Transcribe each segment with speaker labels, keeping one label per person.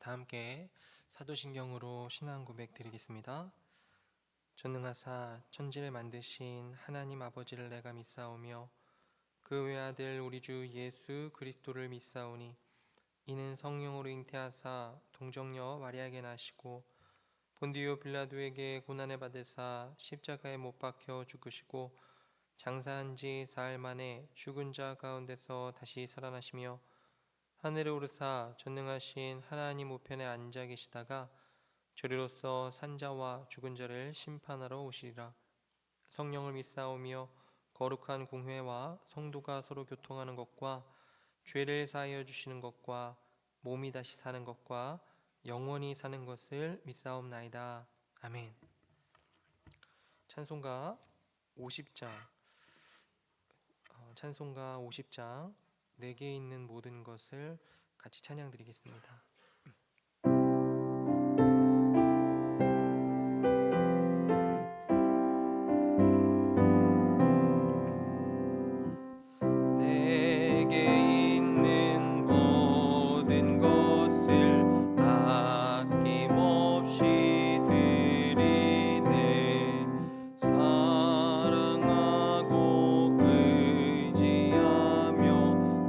Speaker 1: 다 함께 사도신경으로 신앙 고백 드리겠습니다. 전능하사 천지를 만드신 하나님 아버지를 내가 믿사오며 그 외아들 우리 주 예수 그리스도를 믿사오니 이는 성령으로 잉태하사 동정녀 마리아에게 나시고 본디오 빌라도에게 고난을 받으사 십자가에 못 박혀 죽으시고 장사한 지 사흘 만에 죽은 자 가운데서 다시 살아나시며 하늘에 오르사 전능하신 하나님 우편에 앉아 계시다가 저리로서 산자와 죽은 자를 심판하러 오시리라. 성령을 믿사오며 거룩한 공회와 성도가 서로 교통하는 것과 죄를 사하여 주시는 것과 몸이 다시 사는 것과 영원히 사는 것을 믿사옵나이다. 아멘. 찬송가 50장 찬송가 50장 내게 있는 모든 것을 같이 찬양드리겠습니다. 내게 있는 모든 것을 아낌없이 드리네. 사랑하고 의지하며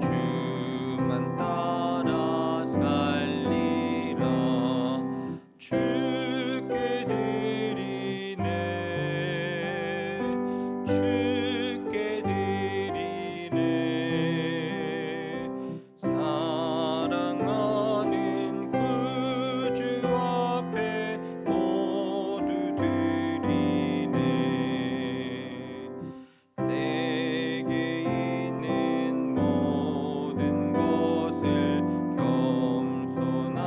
Speaker 1: 주만 따라 살리라. 주께 드리네. 주께 드리네. 사랑하는 구주 앞에 모두 드리네. 내게 있는 모든 것을 겸손하게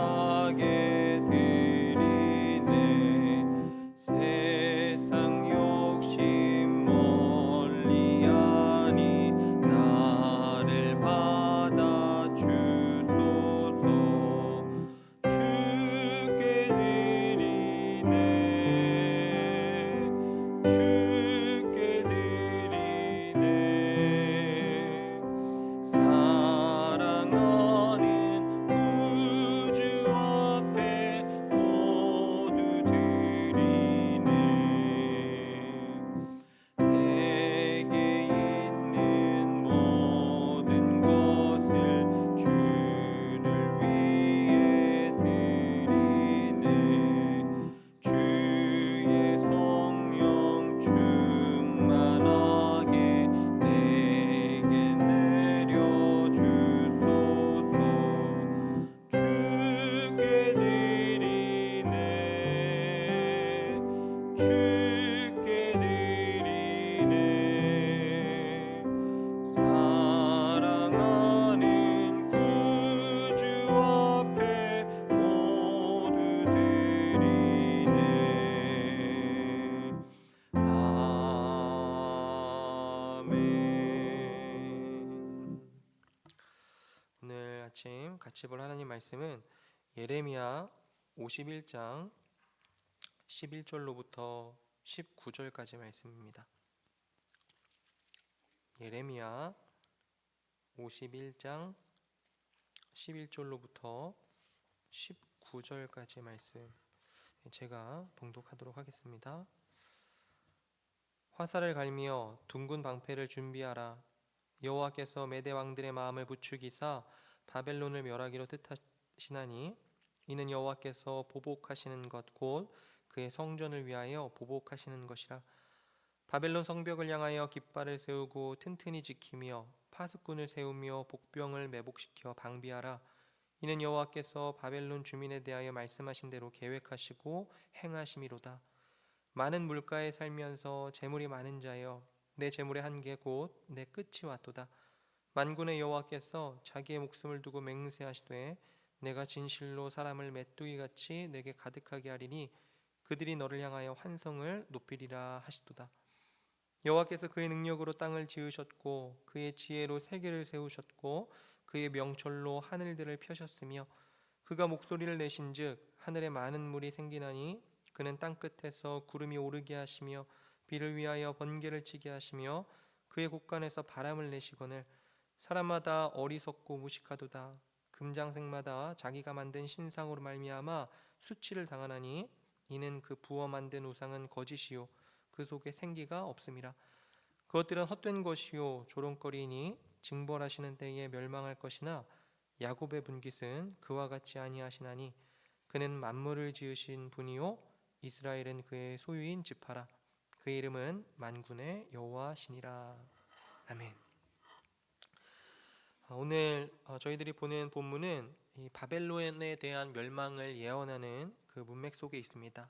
Speaker 1: 드리네. 세상 욕심 멀리하니 나를 받아 주소서. 주께 드리네. 주께 드리네. 사랑하는 구주 앞에 모두 드리네. 내게 있는 모든 것을 주를 위해 드리네. 주의 성령 충만하게 내게 내려주소서. 주께 드리네. 주께 드리네. 사랑하는 구주 앞에 모두 드리네. 아멘. 오늘 아침 같이 볼 하나님 말씀은 예레미야 51장 11절로부터 19절까지 말씀입니다. 예레미야 51장 11절로부터 19절까지 말씀 제가 봉독하도록 하겠습니다. 화살을 갈며 둥근 방패를 준비하라. 여호와께서 메대 왕들의 마음을 부추기사 바벨론을 멸하기로 뜻하시나니 이는 여호와께서 보복하시는 것 곧 그의 성전을 위하여 보복하시는 것이라. 바벨론 성벽을 향하여 깃발을 세우고 튼튼히 지키며 파수꾼을 세우며 복병을 매복시켜 방비하라. 이는 여호와께서 바벨론 주민에 대하여 말씀하신 대로 계획하시고 행하심이로다. 많은 물가에 살면서 재물이 많은 자여, 내 재물의 한계 곧 내 끝이 왔도다. 만군의 여호와께서 자기의 목숨을 두고 맹세하시되 내가 진실로 사람을 메뚜기같이 내게 가득하게 하리니 그들이 너를 향하여 환성을 높이리라 하시도다. 여호와께서 그의 능력으로 땅을 지으셨고 그의 지혜로 세계를 세우셨고 그의 명철로 하늘들을 펴셨으며 그가 목소리를 내신즉 하늘에 많은 물이 생기나니 그는 땅끝에서 구름이 오르게 하시며 비를 위하여 번개를 치게 하시며 그의 곳간에서 바람을 내시거늘 사람마다 어리석고 무식하도다. 금장색마다 자기가 만든 신상으로 말미암아 수치를 당하나니 이는 그 부어 만든 우상은 거짓이요 그 속에 생기가 없음이라. 그것들은 헛된 것이요 조롱거리이니 징벌하시는 때에 멸망할 것이나 야곱의 분깃은 그와 같지 아니하시나니 그는 만물을 지으신 분이요 이스라엘은 그의 소유인 지파라. 그의 이름은 만군의 여호와시니라. 아멘. 오늘 저희들이 보는 본문은 이 바벨론에 대한 멸망을 예언하는 그 문맥 속에 있습니다.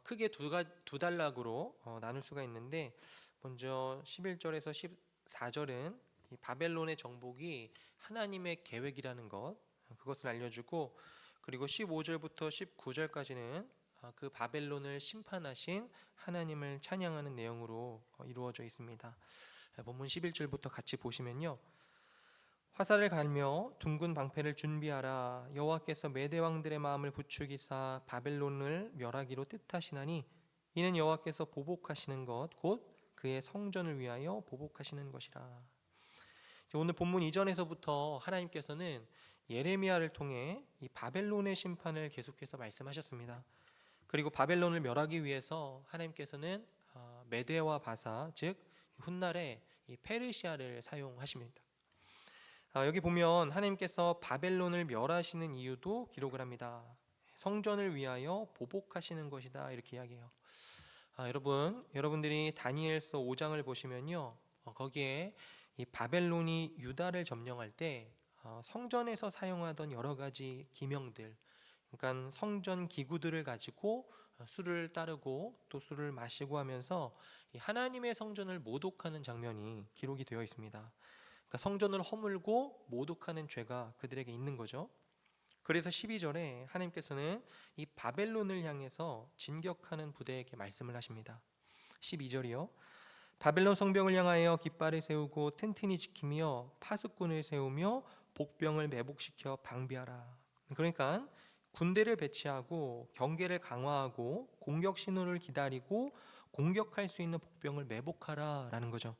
Speaker 1: 크게 두 단락으로 나눌 수가 있는데, 먼저 11절에서 14절은 이 바벨론의 정복이 하나님의 계획이라는 것, 그것을 알려주고, 그리고 15절부터 19절까지는 그 바벨론을 심판하신 하나님을 찬양하는 내용으로 이루어져 있습니다. 본문 11절부터 같이 보시면요, 화살을 갈며 둥근 방패를 준비하라. 여호와께서 메대 왕들의 마음을 부추기사 바벨론을 멸하기로 뜻하시나니 이는 여호와께서 보복하시는 것 곧 그의 성전을 위하여 보복하시는 것이라. 오늘 본문 이전에서부터 하나님께서는 예레미야를 통해 이 바벨론의 심판을 계속해서 말씀하셨습니다. 그리고 바벨론을 멸하기 위해서 하나님께서는 메대와 바사, 즉 훗날에 이 페르시아를 사용하십니다. 여기 보면 하나님께서 바벨론을 멸하시는 이유도 기록을 합니다. 성전을 위하여 보복하시는 것이다, 이렇게 이야기해요. 여러분들이 다니엘서 5장을 보시면요, 거기에 이 바벨론이 유다를 점령할 때 성전에서 사용하던 여러 가지 기명들, 그러니까 성전 기구들을 가지고 술을 따르고 또 술을 마시고 하면서 하나님의 성전을 모독하는 장면이 기록이 되어 있습니다. 그러니까 성전을 허물고 모독하는 죄가 그들에게 있는 거죠. 그래서 12절에 하나님께서는 이 바벨론을 향해서 진격하는 부대에게 말씀을 하십니다. 12절이요. 바벨론 성벽을 향하여 깃발을 세우고 튼튼히 지키며 파수꾼을 세우며 복병을 매복시켜 방비하라. 그러니까 군대를 배치하고 경계를 강화하고 공격 신호를 기다리고 공격할 수 있는 복병을 매복하라라는 거죠.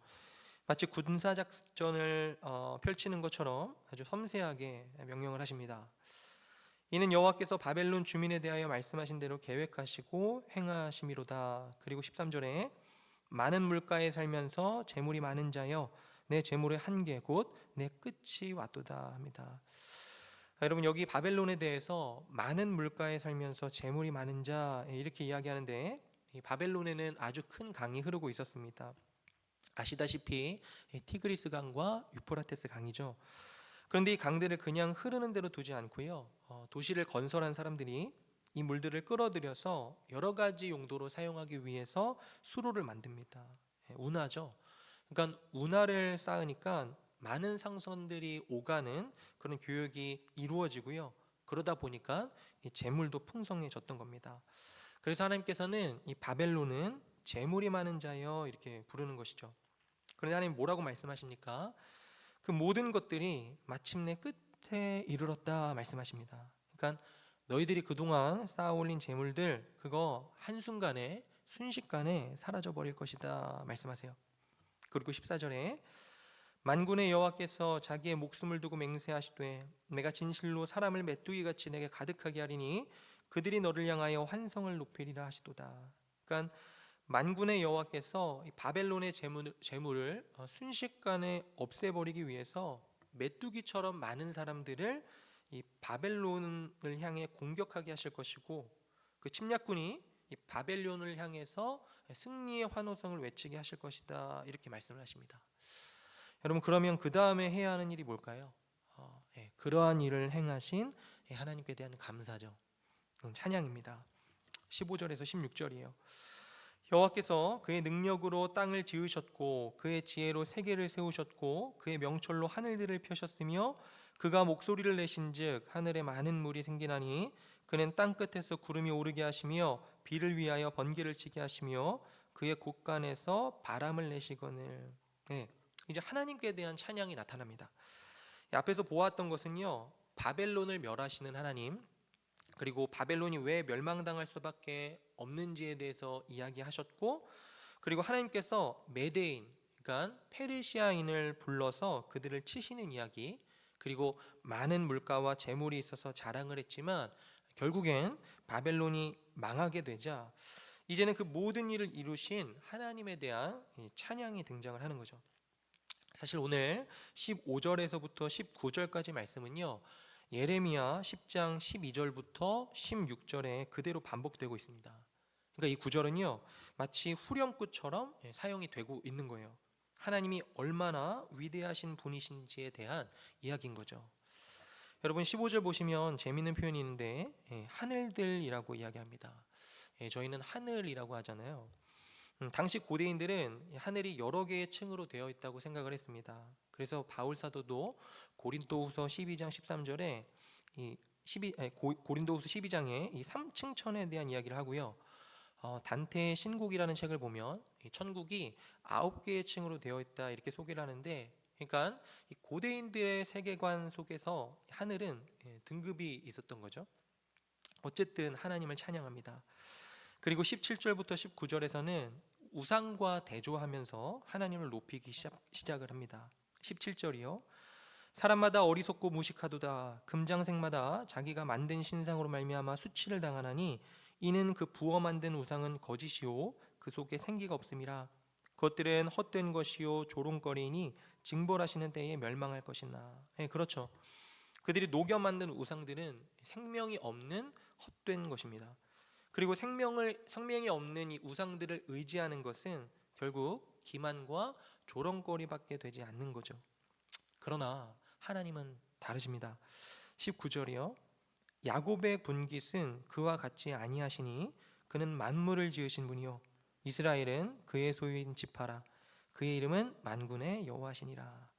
Speaker 1: 마치 군사작전을 펼치는 것처럼 아주 섬세하게 명령을 하십니다. 이는 여호와께서 바벨론 주민에 대하여 말씀하신 대로 계획하시고 행하심이로다. 그리고 13절에 많은 물가에 살면서 재물이 많은 자여 내 재물의 한계 곧 내 끝이 왔도다 합니다. 여러분, 여기 바벨론에 대해서 많은 물가에 살면서 재물이 많은 자, 이렇게 이야기하는데, 이 바벨론에는 아주 큰 강이 흐르고 있었습니다. 아시다시피 티그리스 강과 유프라테스 강이죠. 그런데 이 강들을 그냥 흐르는 대로 두지 않고요, 도시를 건설한 사람들이 이 물들을 끌어들여서 여러 가지 용도로 사용하기 위해서 수로를 만듭니다. 운하죠. 그러니까 운하를 쌓으니까 많은 상선들이 오가는 그런 교역이 이루어지고요, 그러다 보니까 이 재물도 풍성해졌던 겁니다. 그래서 하나님께서는 이 바벨론은 재물이 많은 자여 이렇게 부르는 것이죠. 그런데 하나님 뭐라고 말씀하십니까? 그 모든 것들이 마침내 끝에 이르렀다 말씀하십니다. 그러니까 너희들이 그동안 쌓아올린 재물들, 그거 한순간에 순식간에 사라져버릴 것이다 말씀하세요. 그리고 14절에 만군의 여호와께서 자기의 목숨을 두고 맹세하시되 내가 진실로 사람을 메뚜기같이 내게 가득하게 하리니 그들이 너를 향하여 환성을 높이리라 하시도다. 그러니까 만군의 여호와께서 바벨론의 재물을 순식간에 없애버리기 위해서 메뚜기처럼 많은 사람들을 이 바벨론을 향해 공격하게 하실 것이고, 그 침략군이 이 바벨론을 향해서 승리의 환호성을 외치게 하실 것이다, 이렇게 말씀을 하십니다. 여러분, 그러면 그 다음에 해야 하는 일이 뭘까요? 그러한 일을 행하신 하나님께 대한 감사죠. 찬양입니다. 15절에서 16절이에요. 여호와께서 그의 능력으로 땅을 지으셨고 그의 지혜로 세계를 세우셨고 그의 명철로 하늘들을 펴셨으며 그가 목소리를 내신즉 하늘에 많은 물이 생기나니 그는 땅 끝에서 구름이 오르게 하시며 비를 위하여 번개를 치게 하시며 그의 곳간에서 바람을 내시거늘. 이제 하나님께 대한 찬양이 나타납니다. 앞에서 보았던 것은요, 바벨론을 멸하시는 하나님, 그리고 바벨론이 왜 멸망당할 수밖에 없는지에 대해서 이야기하셨고, 그리고 하나님께서 메대인, 그러니까 페르시아인을 불러서 그들을 치시는 이야기, 그리고 많은 물가와 재물이 있어서 자랑을 했지만 결국엔 바벨론이 망하게 되자 이제는 그 모든 일을 이루신 하나님에 대한 찬양이 등장을 하는 거죠. 사실 오늘 15절에서부터 19절까지 말씀은요, 예레미야 10장 12절부터 16절에 그대로 반복되고 있습니다. 그러니까 이 구절은요, 마치 후렴구처럼 사용이 되고 있는 거예요. 하나님이 얼마나 위대하신 분이신지에 대한 이야기인 거죠. 여러분 15절 보시면 재미있는 표현이 있는데 하늘들이라고 이야기합니다. 저희는 하늘이라고 하잖아요. 당시 고대인들은 하늘이 여러 개의 층으로 되어 있다고 생각을 했습니다. 그래서 바울 사도도 고린도후서 12장 13절에 고린도후서 12장에 이 3층천에 대한 이야기를 하고요. 단테의 신국이라는 책을 보면 천국이 9개의 층으로 되어 있다 이렇게 소개를 하는데, 그러니까 이 고대인들의 세계관 속에서 하늘은 등급이 있었던 거죠. 어쨌든 하나님을 찬양합니다. 그리고 17절부터 19절에서는 우상과 대조하면서 하나님을 높이기 시작을 합니다. 17절이요. 사람마다 어리석고 무식하도다. 금장색마다 자기가 만든 신상으로 말미암아 수치를 당하나니 이는 그 부어 만든 우상은 거짓이요 그 속에 생기가 없음이라. 그것들은 헛된 것이요 조롱거리니 징벌하시는 때에 멸망할 것이나. 그렇죠. 그들이 녹여 만든 우상들은 생명이 없는 헛된 것입니다. 그리고 생명이 없는 이 우상들을 의지하는 것은 결국 기만과 조롱거리밖에 되지 않는 거죠. 그러나 하나님은 다르십니다. 19절이요. 야곱의 분깃은 그와 같지 아니하시니 그는 만물을 지으신 분이요 이스라엘은 그의 소유인 지파라. 그의 이름은 만군의 여호와시니라.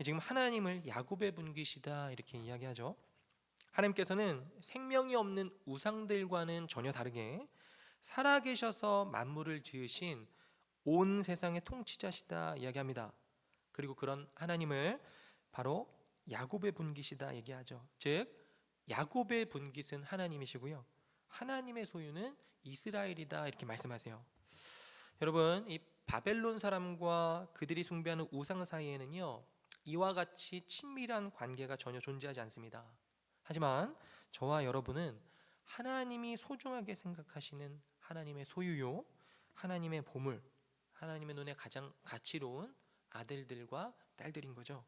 Speaker 1: 지금 하나님을 야곱의 분깃이다 이렇게 이야기하죠. 하나님께서는 생명이 없는 우상들과는 전혀 다르게 살아계셔서 만물을 지으신 온 세상의 통치자시다 이야기합니다. 그리고 그런 하나님을 바로 야곱의 분깃이다 얘기하죠. 즉 야곱의 분깃은 하나님이시고요, 하나님의 소유는 이스라엘이다 이렇게 말씀하세요. 여러분, 이 바벨론 사람과 그들이 숭배하는 우상 사이에는요, 이와 같이 친밀한 관계가 전혀 존재하지 않습니다. 하지만 저와 여러분은 하나님이 소중하게 생각하시는 하나님의 소유요, 하나님의 보물, 하나님의 눈에 가장 가치로운 아들들과 딸들인 거죠.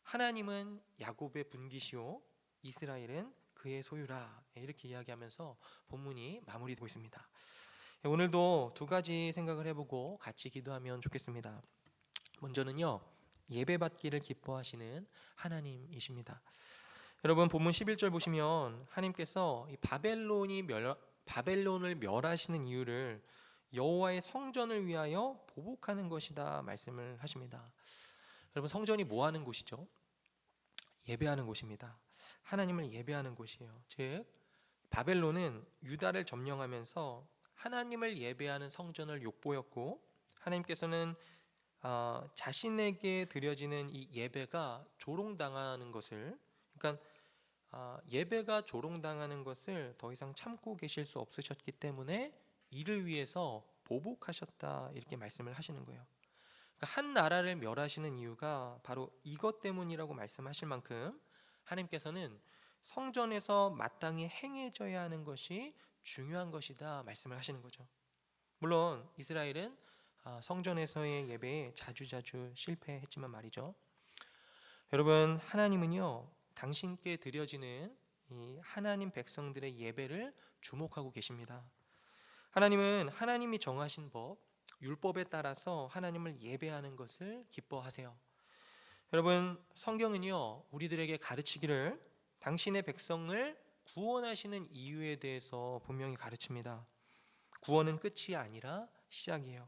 Speaker 1: 하나님은 야곱의 분깃이요 이스라엘은 그의 소유라 이렇게 이야기하면서 본문이 마무리되고 있습니다. 오늘도 두 가지 생각을 해보고 같이 기도하면 좋겠습니다. 먼저는요, 예배받기를 기뻐하시는 하나님이십니다. 여러분 본문 11절 보시면 하나님께서 이 바벨론을 멸하시는 이유를 여호와의 성전을 위하여 보복하는 것이다 말씀을 하십니다. 여러분 성전이 뭐 하는 곳이죠? 예배하는 곳입니다. 하나님을 예배하는 곳이에요. 즉 바벨론은 유다를 점령하면서 하나님을 예배하는 성전을 욕보였고, 하나님께서는 자신에게 드려지는 이 예배가 조롱당하는 것을, 그러니까 예배가 조롱당하는 것을 더 이상 참고 계실 수 없으셨기 때문에 이를 위해서 보복하셨다 이렇게 말씀을 하시는 거예요. 그러니까 한 나라를 멸하시는 이유가 바로 이것 때문이라고 말씀하실 만큼 하나님께서는 성전에서 마땅히 행해져야 하는 것이 중요한 것이다 말씀을 하시는 거죠. 물론 이스라엘은 성전에서의 예배에 자주자주 실패했지만 말이죠. 여러분 하나님은요, 당신께 드려지는 이 하나님 백성들의 예배를 주목하고 계십니다. 하나님은 하나님이 정하신 법, 율법에 따라서 하나님을 예배하는 것을 기뻐하세요. 여러분 성경은요, 우리들에게 가르치기를 당신의 백성을 구원하시는 이유에 대해서 분명히 가르칩니다. 구원은 끝이 아니라 시작이에요.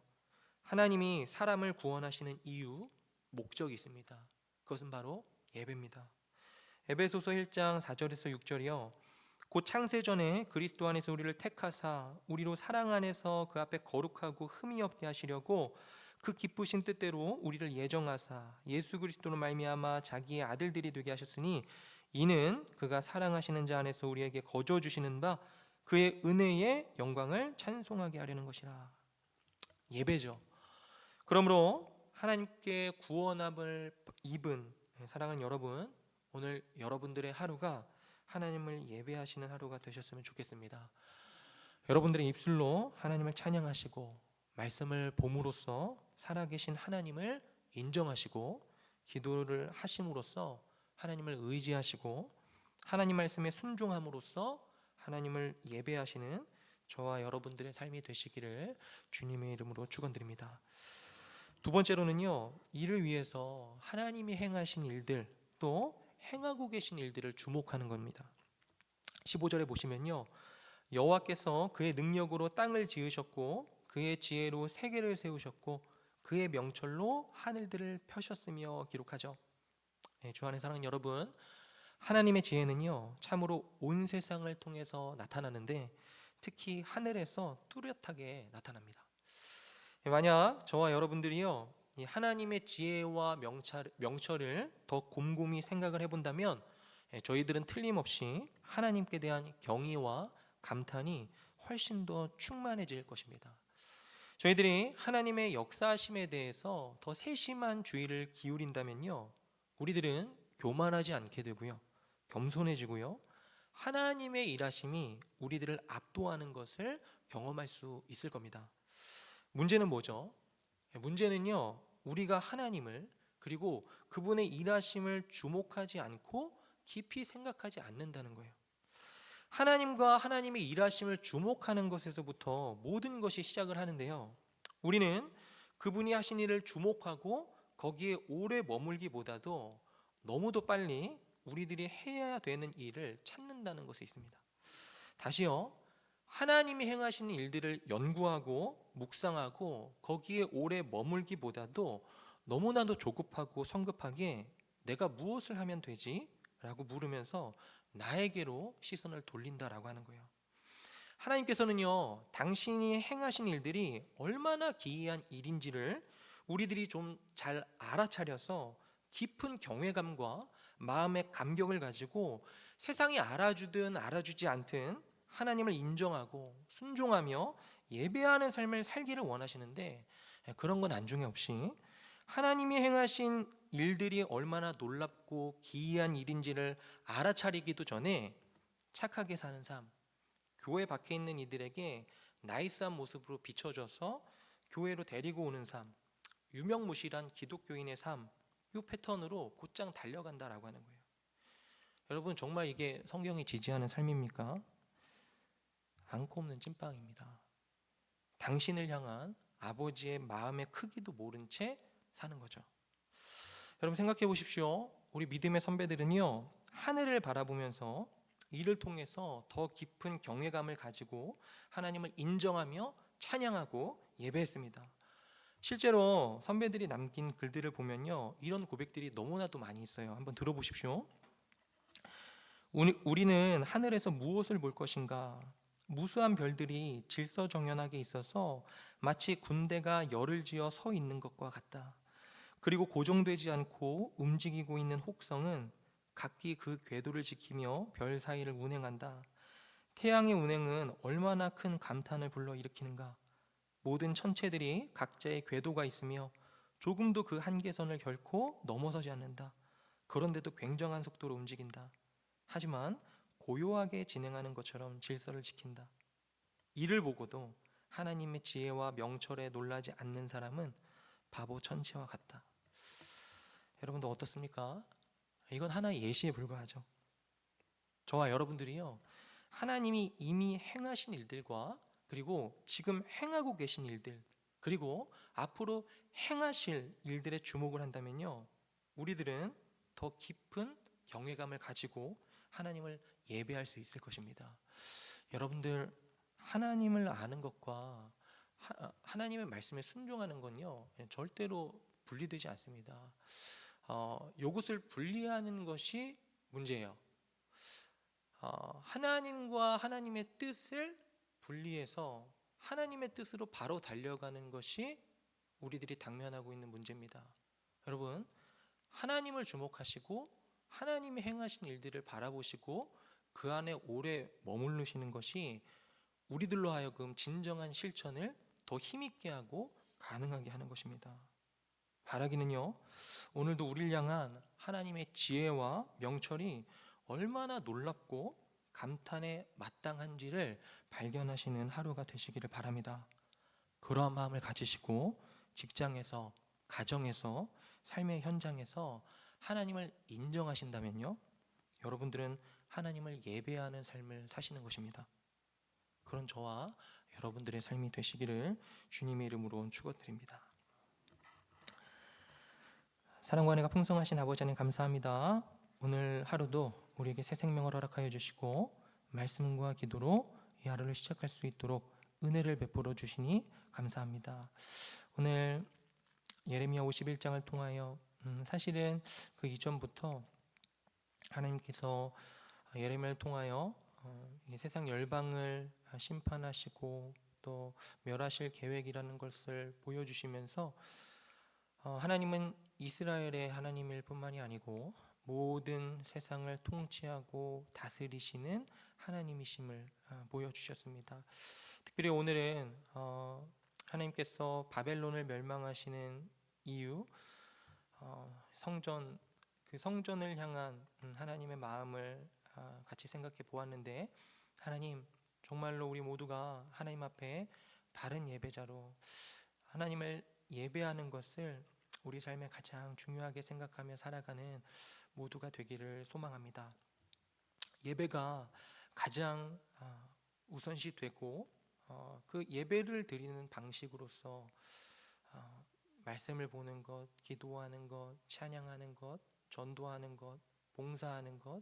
Speaker 1: 하나님이 사람을 구원하시는 이유, 목적이 있습니다. 그것은 바로 예배입니다. 에베소서 1장 4절에서 6절이요. 곧 창세전에 그리스도 안에서 우리를 택하사 우리로 사랑 안에서 그 앞에 거룩하고 흠이 없게 하시려고 그 기쁘신 뜻대로 우리를 예정하사 예수 그리스도로 말미암아 자기의 아들들이 되게 하셨으니 이는 그가 사랑하시는 자 안에서 우리에게 거저 주시는 바 그의 은혜의 영광을 찬송하게 하려는 것이라. 예배죠. 그러므로 하나님께 구원함을 입은 사랑하는 여러분, 오늘 여러분들의 하루가 하나님을 예배하시는 하루가 되셨으면 좋겠습니다. 여러분들의 입술로 하나님을 찬양하시고 말씀을 봄으로써 살아계신 하나님을 인정하시고 기도를 하심으로써 하나님을 의지하시고 하나님 말씀에 순종함으로써 하나님을 예배하시는 저와 여러분들의 삶이 되시기를 주님의 이름으로 축원드립니다. 두 번째로는요, 이를 위해서 하나님이 행하신 일들, 또 행하고 계신 일들을 주목하는 겁니다. 15절에 보시면요, 여호와께서 그의 능력으로 땅을 지으셨고 그의 지혜로 세계를 세우셨고 그의 명철로 하늘들을 펴셨으며 기록하죠. 주 안에 사랑하는 여러분, 하나님의 지혜는요, 참으로 온 세상을 통해서 나타나는데 특히 하늘에서 뚜렷하게 나타납니다. 만약 저와 여러분들이요, 이 하나님의 지혜와 명철을 더 곰곰이 생각을 해본다면 저희들은 틀림없이 하나님께 대한 경의와 감탄이 훨씬 더 충만해질 것입니다. 저희들이 하나님의 역사하심에 대해서 더 세심한 주의를 기울인다면요, 우리들은 교만하지 않게 되고요, 겸손해지고요, 하나님의 일하심이 우리들을 압도하는 것을 경험할 수 있을 겁니다. 문제는 뭐죠? 문제는요, 우리가 하나님을 그리고 그분의 일하심을 주목하지 않고 깊이 생각하지 않는다는 거예요. 하나님과 하나님의 일하심을 주목하는 것에서부터 모든 것이 시작을 하는데요, 우리는 그분이 하신 일을 주목하고 거기에 오래 머물기보다도 너무도 빨리 우리들이 해야 되는 일을 찾는다는 것에 있습니다. 다시요, 하나님이 행하시는 일들을 연구하고 묵상하고 거기에 오래 머물기보다도 너무나도 조급하고 성급하게 내가 무엇을 하면 되지? 라고 물으면서 나에게로 시선을 돌린다라고 하는 거예요. 하나님께서는요, 당신이 행하신 일들이 얼마나 기이한 일인지를 우리들이 좀 잘 알아차려서 깊은 경외감과 마음의 감격을 가지고 세상이 알아주든 알아주지 않든 하나님을 인정하고 순종하며 예배하는 삶을 살기를 원하시는데, 그런 건 안중에 없이 하나님이 행하신 일들이 얼마나 놀랍고 기이한 일인지를 알아차리기도 전에 착하게 사는 삶, 교회 밖에 있는 이들에게 나이스한 모습으로 비춰져서 교회로 데리고 오는 삶, 유명무실한 기독교인의 삶, 이 패턴으로 곧장 달려간다라고 하는 거예요. 여러분, 정말 이게 성경이 지지하는 삶입니까? 안고 없는 찐빵입니다. 당신을 향한 아버지의 마음의 크기도 모른 채 사는 거죠. 여러분, 생각해 보십시오. 우리 믿음의 선배들은요, 하늘을 바라보면서 이를 통해서 더 깊은 경외감을 가지고 하나님을 인정하며 찬양하고 예배했습니다. 실제로 선배들이 남긴 글들을 보면요, 이런 고백들이 너무나도 많이 있어요. 한번 들어보십시오. 우리는 하늘에서 무엇을 볼 것인가? 무수한 별들이 질서정연하게 있어서 마치 군대가 열을 지어 서 있는 것과 같다. 그리고 고정되지 않고 움직이고 있는 혹성은 각기 그 궤도를 지키며 별 사이를 운행한다. 태양의 운행은 얼마나 큰 감탄을 불러일으키는가. 모든 천체들이 각자의 궤도가 있으며 조금도 그 한계선을 결코 넘어서지 않는다. 그런데도 굉장한 속도로 움직인다. 하지만 고요하게 진행하는 것처럼 질서를 지킨다. 이를 보고도 하나님의 지혜와 명철에 놀라지 않는 사람은 바보 천치와 같다. 여러분도 어떻습니까? 이건 하나의 예시에 불과하죠. 저와 여러분들이요, 하나님이 이미 행하신 일들과 그리고 지금 행하고 계신 일들, 그리고 앞으로 행하실 일들에 주목을 한다면요, 우리들은 더 깊은 경외감을 가지고 하나님을 예배할 수 있을 것입니다. 여러분들, 하나님을 아는 것과 하나님의 말씀에 순종하는 건요, 절대로 분리되지 않습니다. 이것을 분리하는 것이 문제예요. 하나님과 하나님의 뜻을 분리해서 하나님의 뜻으로 바로 달려가는 것이 우리들이 당면하고 있는 문제입니다. 여러분, 하나님을 주목하시고 하나님이 행하신 일들을 바라보시고 그 안에 오래 머무르시는 것이 우리들로 하여금 진정한 실천을 더 힘있게 하고 가능하게 하는 것입니다. 바라기는요, 오늘도 우리를 향한 하나님의 지혜와 명철이 얼마나 놀랍고 감탄에 마땅한지를 발견하시는 하루가 되시기를 바랍니다. 그러한 마음을 가지시고 직장에서, 가정에서, 삶의 현장에서 하나님을 인정하신다면요, 여러분들은 하나님을 예배하는 삶을 사시는 것입니다. 그런 저와 여러분들의 삶이 되시기를 주님의 이름으로 축원드립니다. 사랑과 은혜가 풍성하신 아버지 하나님 감사합니다. 오늘 하루도 우리에게 새 생명을 허락하여 주시고 말씀과 기도로 이 하루를 시작할 수 있도록 은혜를 베풀어 주시니 감사합니다. 오늘 예레미야 51장을 통하여 사실은 그 이전부터 하나님께서 예레미야를 통하여 이 세상 열방을 심판하시고 또 멸하실 계획이라는 것을 보여주시면서 하나님은 이스라엘의 하나님일 뿐만이 아니고 모든 세상을 통치하고 다스리시는 하나님이심을 보여주셨습니다. 특별히 오늘은 하나님께서 바벨론을 멸망하시는 이유, 그 성전을 향한 하나님의 마음을 같이 생각해 보았는데, 하나님, 정말로 우리 모두가 하나님 앞에 바른 예배자로 하나님을 예배하는 것을 우리 삶에 가장 중요하게 생각하며 살아가는 모두가 되기를 소망합니다. 예배가 가장 우선시 되고 그 예배를 드리는 방식으로서 말씀을 보는 것, 기도하는 것, 찬양하는 것, 전도하는 것, 봉사하는 것,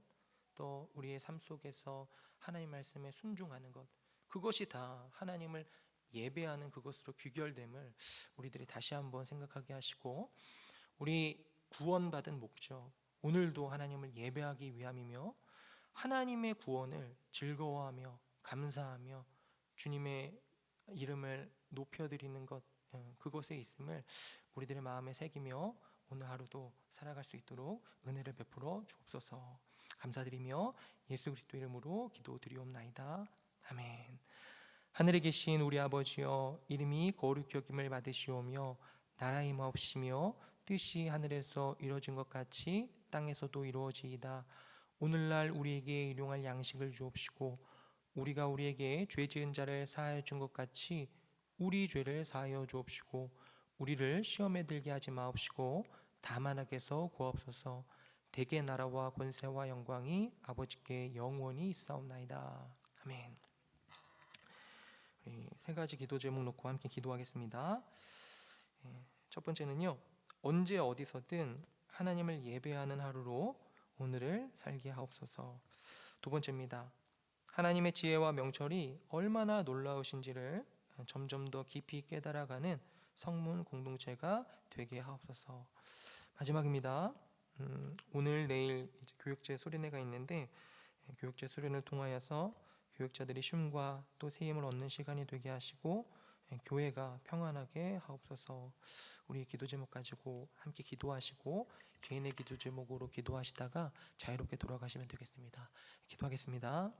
Speaker 1: 또 우리의 삶 속에서 하나님 말씀에 순종하는 것, 그것이 다 하나님을 예배하는 그것으로 귀결됨을 우리들이 다시 한번 생각하게 하시고, 우리 구원받은 목적, 오늘도 하나님을 예배하기 위함이며 하나님의 구원을 즐거워하며 감사하며 주님의 이름을 높여드리는 것, 그것에 있음을 우리들의 마음에 새기며 오늘 하루도 살아갈 수 있도록 은혜를 베풀어 주옵소서. 감사드리며 예수 그리스도 이름으로 기도드리옵나이다. 아멘. 하늘에 계신 우리 아버지여, 이름이 거룩히 여김을 받으시오며 나라의 마옵시며 뜻이 하늘에서 이루어진 것 같이 땅에서도 이루어지이다. 오늘날 우리에게 일용할 양식을 주옵시고 우리가 우리에게 죄 지은 자를 사하여 준 것 같이 우리 죄를 사하여 주옵시고 우리를 시험에 들게 하지 마옵시고 다만 악에서 구하옵소서. 대개 나라와 권세와 영광이 아버지께 영원히 있사옵나이다. 아멘. 세 가지 기도 제목 놓고 함께 기도하겠습니다. 첫 번째는요, 언제 어디서든 하나님을 예배하는 하루로 오늘을 살게 하옵소서. 두 번째입니다. 하나님의 지혜와 명철이 얼마나 놀라우신지를 점점 더 깊이 깨달아가는 성문 공동체가 되게 하옵소서. 마지막입니다. 오늘 내일 이제 교육제 수련회가 있는데 교육제 수련을 통하여서 교육자들이 쉼과 또 새 힘을 얻는 시간이 되게 하시고 교회가 평안하게 하옵소서. 우리 기도 제목 가지고 함께 기도하시고 개인의 기도 제목으로 기도하시다가 자유롭게 돌아가시면 되겠습니다. 기도하겠습니다.